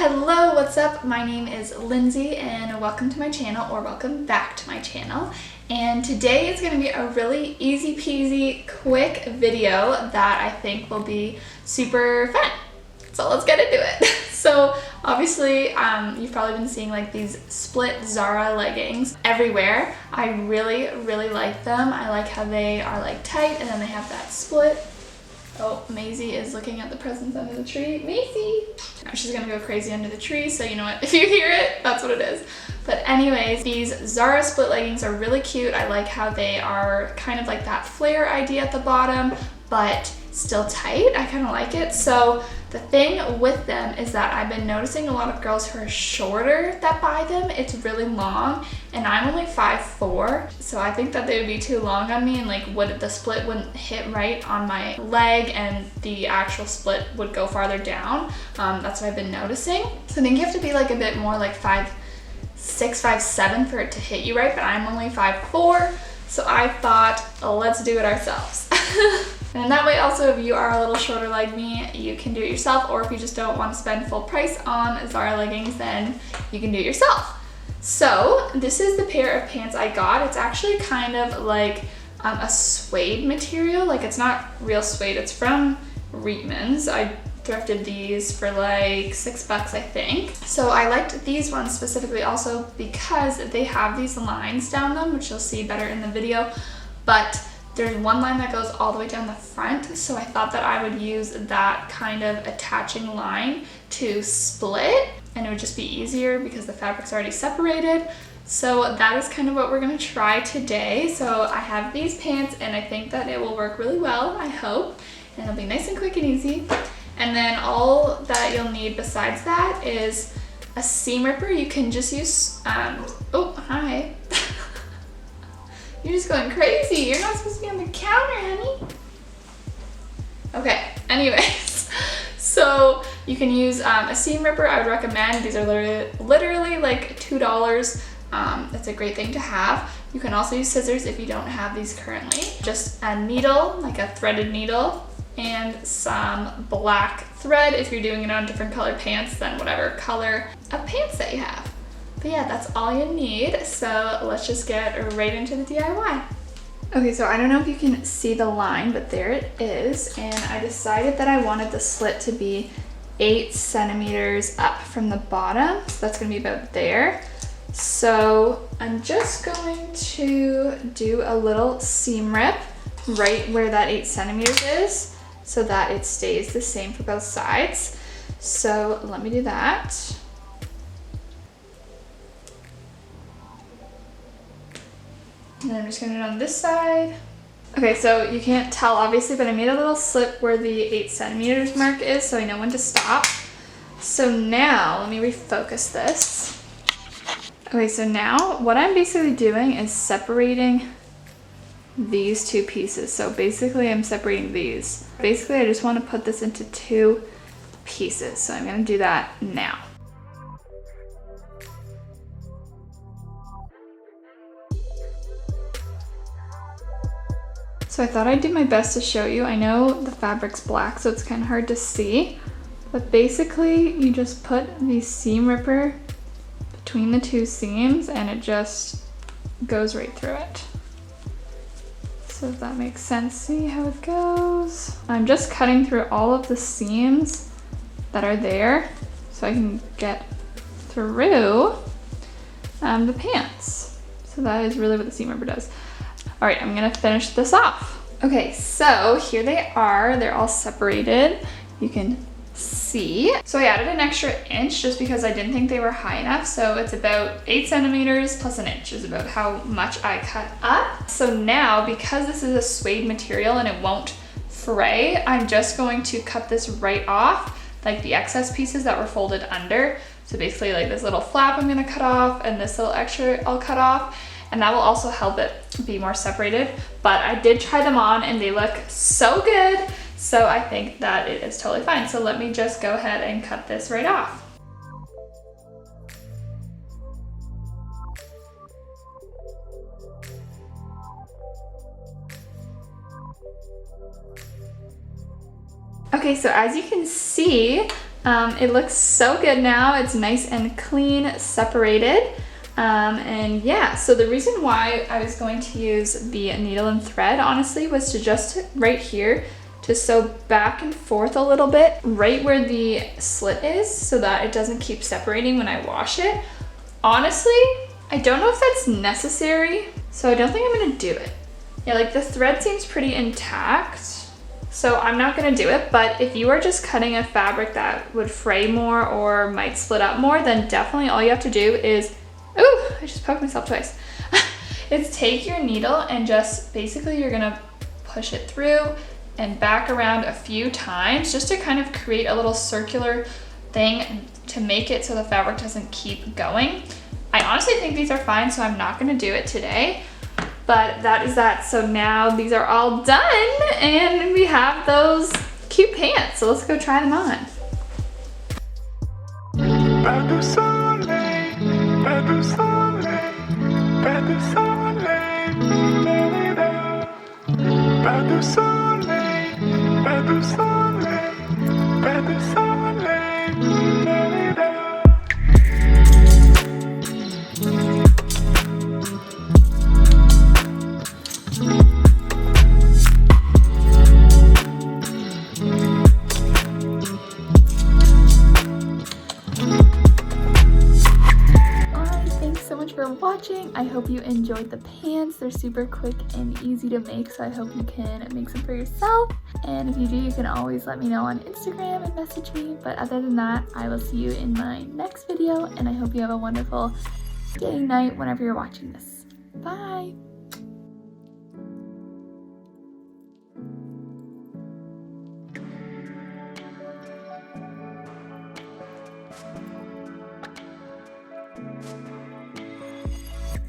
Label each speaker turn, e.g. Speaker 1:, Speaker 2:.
Speaker 1: Hello, what's up? My name is Lindsay and welcome to my channel, or welcome back to my channel. And today is going to be a really easy peasy quick video that I think will be super fun. So let's get into it. So obviously you've probably been seeing like these split Zara leggings everywhere. I really like them. I like how they are like tight and then they have that split. Oh, Maisie is looking at the presents under the tree. Maisie! Now she's gonna go crazy under the tree, so you know what? If you hear it, that's what it is. But anyways, these Zara split leggings are really cute. I like how they are kind of like that flare idea at the bottom, but still tight. I kind of like it. So the thing with them is that I've been noticing a lot of girls who are shorter that buy them. It's really long, and I'm only 5'4", so I think that they would be too long on me, and like the split wouldn't hit right on my leg, and the actual split would go farther down. That's what I've been noticing. So I think you have to be like a bit more like 5'6", 5'7" for it to hit you right, but I'm only 5'4", so I thought, let's do it ourselves. And that way also, if you are a little shorter like me, you can do it yourself, or if you just don't want to spend full price on Zara leggings, then you can do it yourself. So this is the pair of pants I got. It's actually kind of like a suede material. Like, it's not real suede, it's from Reitman's. I thrifted these for like $6, I think. So I liked these ones specifically also because they have these lines down them, which you'll see better in the video, but there's one line that goes all the way down the front, so I thought that I would use that kind of attaching line to split, and it would just be easier because the fabric's already separated. So that is kind of what we're gonna try today. So I have these pants, and I think that it will work really well, I hope, and it'll be nice and quick and easy. And then all that you'll need besides that is a seam ripper. You can just use, oh, hi. You're just going crazy. You're not supposed to be on the counter, honey. Okay, anyways. So you can use a seam ripper. I would recommend. These are literally like $2. It's a great thing to have. You can also use scissors if you don't have these currently. Just a needle, like a threaded needle, and some black thread if you're doing it on different colored pants than whatever color of pants that you have. But yeah, that's all you need. So let's just get right into the DIY. Okay, so I don't know if you can see the line, but there it is. And I decided that I wanted the slit to be 8 centimeters up from the bottom. So that's gonna be about there. So I'm just going to do a little seam rip right where that 8 centimeters is so that it stays the same for both sides. So let me do that. And I'm just gonna do it on this side. Okay, so you can't tell obviously, but I made a little slip where the 8 centimeters mark is, so I know when to stop. So now, let me refocus this. Okay, so now what I'm basically doing is separating these two pieces. So basically I'm separating these. Basically I just wanna put this into 2 pieces. So I'm gonna do that now. So I thought I'd do my best to show you. I know the fabric's black, so it's kind of hard to see, but basically you just put the seam ripper between the 2 seams and it just goes right through it. So if that makes sense, see how it goes? I'm just cutting through all of the seams that are there so I can get through the pants. So that is really what the seam ripper does. All right, I'm gonna finish this off. Okay, so here they are. They're all separated. You can see. So I added an extra inch just because I didn't think they were high enough. So it's about 8 centimeters plus an inch is about how much I cut up. So now, because this is a suede material and it won't fray, I'm just going to cut this right off, like the excess pieces that were folded under. So basically like this little flap I'm gonna cut off, and this little extra I'll cut off. And that will also help it be more separated. But I did try them on and they look so good. So I think that it is totally fine. So let me just go ahead and cut this right off. Okay, so as you can see, It looks so good now. It's nice and clean, separated. And yeah, so the reason why I was going to use the needle and thread, honestly, was to just right here to sew back and forth a little bit right where the slit is so that it doesn't keep separating when I wash it. Honestly, I don't know if that's necessary, so I don't think I'm gonna do it. Yeah, like the thread seems pretty intact, so I'm not gonna do it, but if you are just cutting a fabric that would fray more or might split up more, then definitely all you have to do is, ooh, I just poked myself twice. Is take your needle and just basically you're gonna push it through and back around a few times just to kind of create a little circular thing to make it so the fabric doesn't keep going. I honestly think these are fine, so I'm not gonna do it today, but that is that. So now these are all done and we have those cute pants. So let's go try them on. Watching. I hope you enjoyed the pants. They're super quick and easy to make, so I hope you can make some for yourself. And if you do, you can always let me know on Instagram and message me. But other than that, I will see you in my next video, and I hope you have a wonderful day, night, whenever you're watching this. Bye!